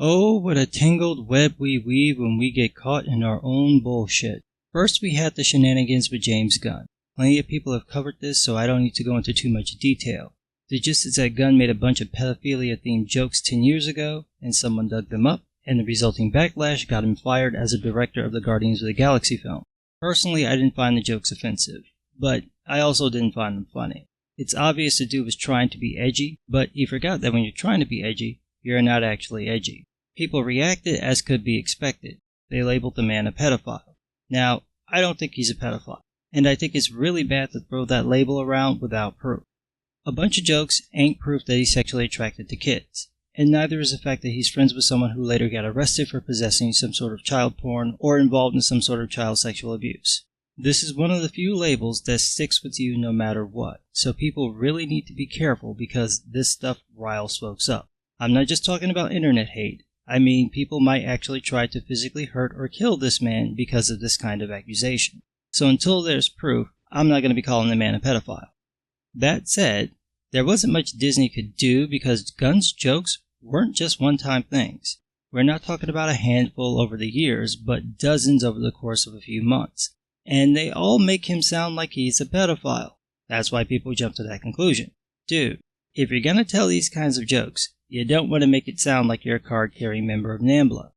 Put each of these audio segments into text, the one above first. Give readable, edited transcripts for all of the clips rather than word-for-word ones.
Oh, what a tangled web we weave when we get caught in our own bullshit. First we had the shenanigans with James Gunn. Plenty of people have covered this, so I don't need to go into too much detail. The gist is that Gunn made a bunch of pedophilia-themed jokes 10 years ago, and someone dug them up, and the resulting backlash got him fired as a director of the Guardians of the Galaxy film. Personally, I didn't find the jokes offensive, but I also didn't find them funny. It's obvious the dude was trying to be edgy, but he forgot that when you're trying to be edgy, you're not actually edgy. People reacted as could be expected. They labeled the man a pedophile. Now, I don't think he's a pedophile, and I think it's really bad to throw that label around without proof. A bunch of jokes ain't proof that he's sexually attracted to kids, and neither is the fact that he's friends with someone who later got arrested for possessing some sort of child porn or involved in some sort of child sexual abuse. This is one of the few labels that sticks with you no matter what, so people really need to be careful because this stuff riles folks up. I'm not just talking about internet hate. I mean, people might actually try to physically hurt or kill this man because of this kind of accusation. So until there's proof, I'm not going to be calling the man a pedophile. That said, there wasn't much Disney could do because Gunn's jokes weren't just one-time things. We're not talking about a handful over the years, but dozens over the course of a few months. And they all make him sound like he's a pedophile. That's why people jump to that conclusion. Dude, if you're going to tell these kinds of jokes, you don't want to make it sound like you're a card-carrying member of NAMBLA.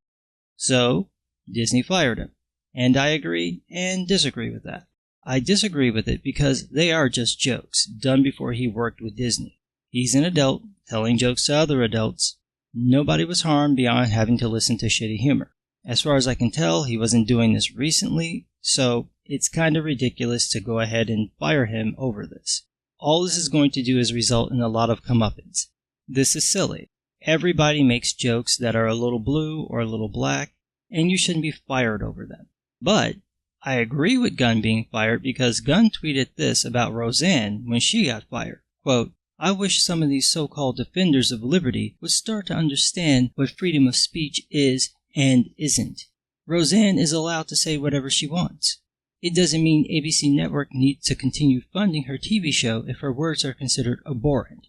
So, Disney fired him. And I agree and disagree with that. I disagree with it because they are just jokes, done before he worked with Disney. He's an adult, telling jokes to other adults. Nobody was harmed beyond having to listen to shitty humor. As far as I can tell, he wasn't doing this recently, so it's kind of ridiculous to go ahead and fire him over this. All this is going to do is result in a lot of comeuppance. This is silly. Everybody makes jokes that are a little blue or a little black, and you shouldn't be fired over them. But I agree with Gunn being fired because Gunn tweeted this about Roseanne when she got fired. Quote, I wish some of these so-called defenders of liberty would start to understand what freedom of speech is and isn't. Roseanne is allowed to say whatever she wants. It doesn't mean ABC Network needs to continue funding her TV show if her words are considered abhorrent.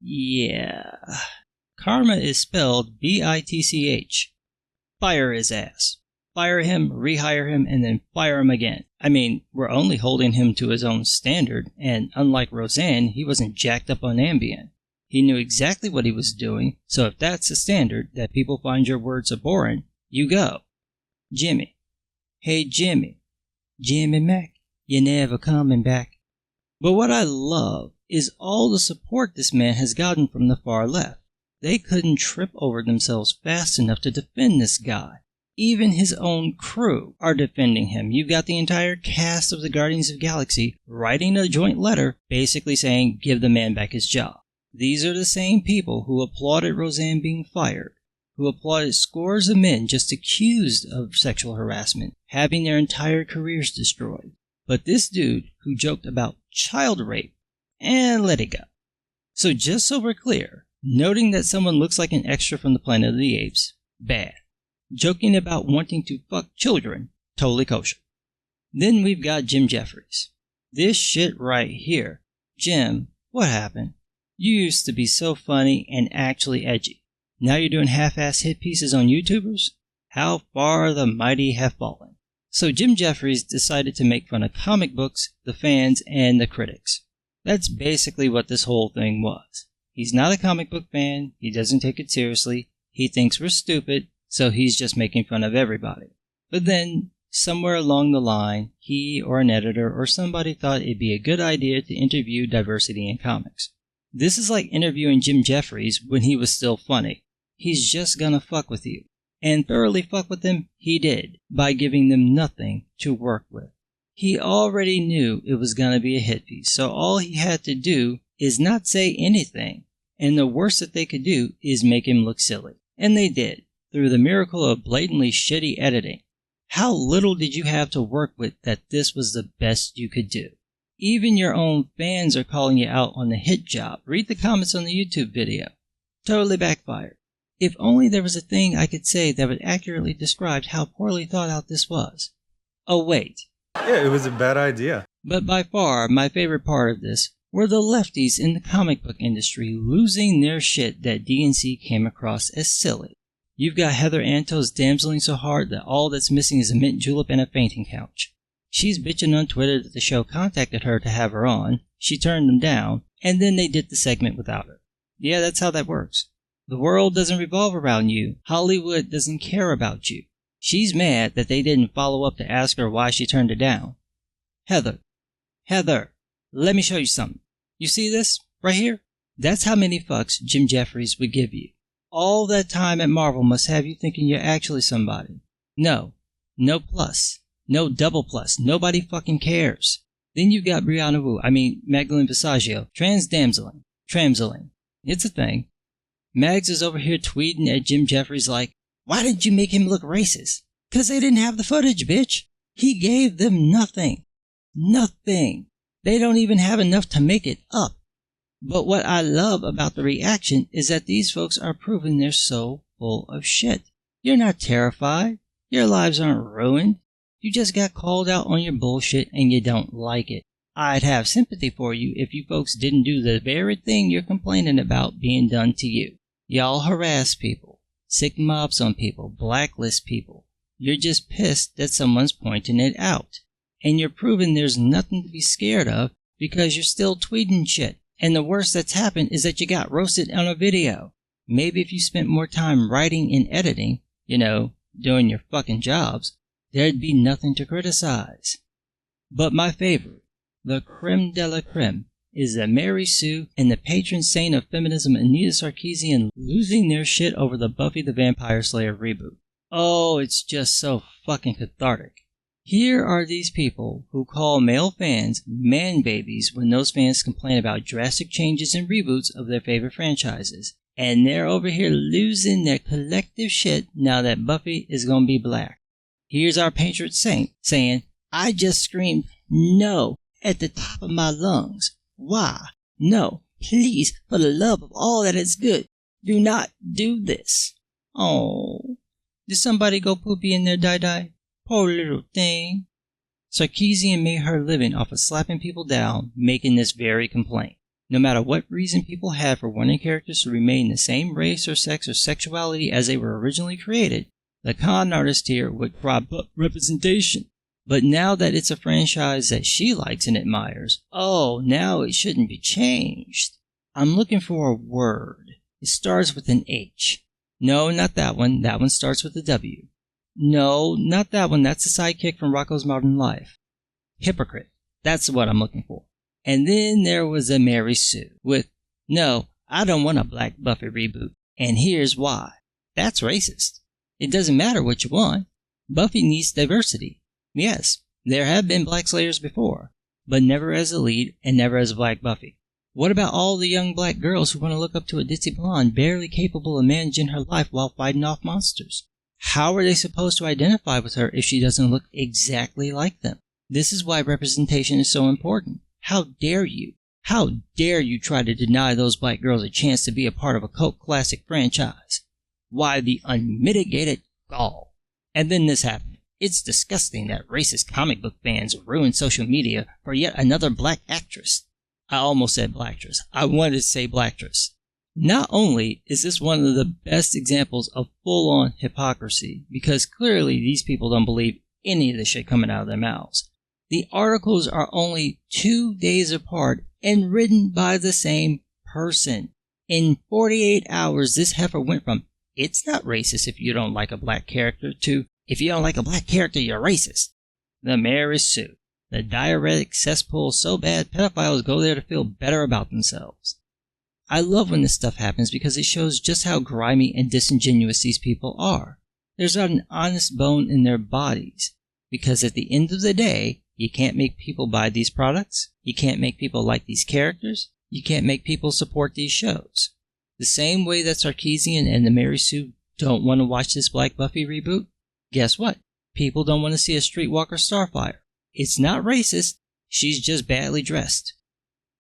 Yeah. Karma is spelled B-I-T-C-H. Fire his ass. Fire him, rehire him, and then fire him again. I mean, we're only holding him to his own standard, and unlike Roseanne, he wasn't jacked up on Ambien. He knew exactly what he was doing, so if that's the standard, that people find your words abhorrent, you go. Jimmy. Hey Jimmy. Jimmy Mac, you're never coming back. But what I love is all the support this man has gotten from the far left. They couldn't trip over themselves fast enough to defend this guy. Even his own crew are defending him. You've got the entire cast of the Guardians of the Galaxy writing a joint letter basically saying, give the man back his job. These are the same people who applauded Roseanne being fired, who applauded scores of men just accused of sexual harassment, having their entire careers destroyed. But this dude who joked about child rape, and let it go. So just so we're clear, noting that someone looks like an extra from the Planet of the Apes, bad. Joking about wanting to fuck children, totally kosher. Then we've got Jim Jeffries. This shit right here. Jim, what happened? You used to be so funny and actually edgy. Now you're doing half-ass hit pieces on YouTubers? How far the mighty have fallen. So Jim Jeffries decided to make fun of comic books, the fans, and the critics. That's basically what this whole thing was. He's not a comic book fan, he doesn't take it seriously, he thinks we're stupid, so he's just making fun of everybody. But then, somewhere along the line, he or an editor or somebody thought it'd be a good idea to interview diversity in comics. This is like interviewing Jim Jeffries when he was still funny. He's just gonna fuck with you. And thoroughly fuck with them, he did, by giving them nothing to work with. He already knew it was gonna be a hit piece, so all he had to do is not say anything. And the worst that they could do is make him look silly. And they did, through the miracle of blatantly shitty editing. How little did you have to work with that this was the best you could do? Even your own fans are calling you out on the hit job. Read the comments on the YouTube video. Totally backfired. If only there was a thing I could say that would accurately describe how poorly thought out this was. Oh wait. Yeah, it was a bad idea. But by far, my favorite part of this were the lefties in the comic book industry losing their shit that DNC came across as silly. You've got Heather Antos damseling so hard that all that's missing is a mint julep and a fainting couch. She's bitching on Twitter that the show contacted her to have her on, she turned them down, and then they did the segment without her. Yeah, that's how that works. The world doesn't revolve around you. Hollywood doesn't care about you. She's mad that they didn't follow up to ask her why she turned it down. Heather, let me show you something. You see this? Right here? That's how many fucks Jim Jeffries would give you. All that time at Marvel must have you thinking you're actually somebody. No plus. No double plus. Nobody fucking cares. Then you've got Magdalene Visaggio, tramseling. It's a thing. Mags is over here tweeting at Jim Jeffries like, why didn't you make him look racist? 'Cause they didn't have the footage, bitch. He gave them nothing. Nothing. They don't even have enough to make it up. But what I love about the reaction is that these folks are proving they're so full of shit. You're not terrified. Your lives aren't ruined. You just got called out on your bullshit and you don't like it. I'd have sympathy for you if you folks didn't do the very thing you're complaining about being done to you. Y'all harass people, sick mobs on people, blacklist people. You're just pissed that someone's pointing it out. And you're proving there's nothing to be scared of because you're still tweeting shit. And the worst that's happened is that you got roasted on a video. Maybe if you spent more time writing and editing, doing your fucking jobs, there'd be nothing to criticize. But my favorite, the creme de la creme, is that Mary Sue and the patron saint of feminism Anita Sarkeesian losing their shit over the Buffy the Vampire Slayer reboot. Oh, it's just so fucking cathartic. Here are these people who call male fans man babies when those fans complain about drastic changes and reboots of their favorite franchises. And they're over here losing their collective shit now that Buffy is gonna be black. Here's our patron saint saying, I just screamed no at the top of my lungs. Why? No, please, for the love of all that is good, do not do this. Oh, did somebody go poopy in their die-die? Poor little thing. Sarkeesian made her living off of slapping people down, making this very complaint. No matter what reason people had for wanting characters to remain the same race or sex or sexuality as they were originally created, the con artist here would prop up representation. But now that it's a franchise that she likes and admires, now it shouldn't be changed. I'm looking for a word. It starts with an H. No, not that one. That one starts with a W. No, not that one. That's a sidekick from Rocko's Modern Life. Hypocrite. That's what I'm looking for. And then there was a Mary Sue with, no, I don't want a Black Buffy reboot. And here's why. That's racist. It doesn't matter what you want. Buffy needs diversity. Yes, there have been Black Slayers before, but never as a lead and never as a Black Buffy. What about all the young black girls who want to look up to a ditzy blonde barely capable of managing her life while fighting off monsters? How are they supposed to identify with her if she doesn't look exactly like them? This is why representation is so important. How dare you? How dare you try to deny those black girls a chance to be a part of a cult classic franchise? Why the unmitigated gall? And then this happened. It's disgusting that racist comic book fans ruin social media for yet another black actress. I almost said blacktress. I wanted to say blacktress. Not only is this one of the best examples of full-on hypocrisy, because clearly these people don't believe any of the shit coming out of their mouths. The articles are only 2 days apart and written by the same person. In 48 hours, this heifer went from, it's not racist if you don't like a black character, to, if you don't like a black character, you're racist. The Mary Sue. The diuretic cesspool so bad pedophiles go there to feel better about themselves. I love when this stuff happens because it shows just how grimy and disingenuous these people are. There's not an honest bone in their bodies. Because at the end of the day, you can't make people buy these products. You can't make people like these characters. You can't make people support these shows. The same way that Sarkeesian and the Mary Sue don't want to watch this Black Buffy reboot, guess what? People don't want to see a Streetwalker Starfire. It's not racist, she's just badly dressed.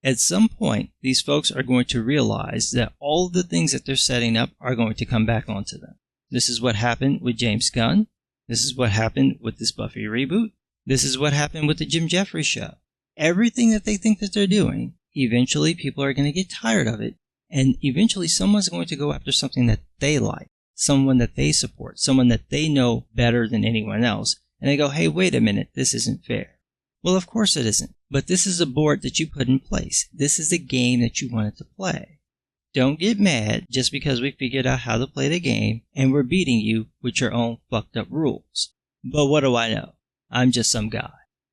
At some point, these folks are going to realize that all of the things that they're setting up are going to come back onto them. This is what happened with James Gunn. This is what happened with this Buffy reboot. This is what happened with the Jim Jeffries show. Everything that they think that they're doing, eventually people are going to get tired of it, and eventually someone's going to go after something that they like, someone that they support, someone that they know better than anyone else, and they go, hey, wait a minute, this isn't fair. Well, of course it isn't, but this is a board that you put in place. This is the game that you wanted to play. Don't get mad just because we figured out how to play the game and we're beating you with your own fucked up rules. But what do I know? I'm just some guy.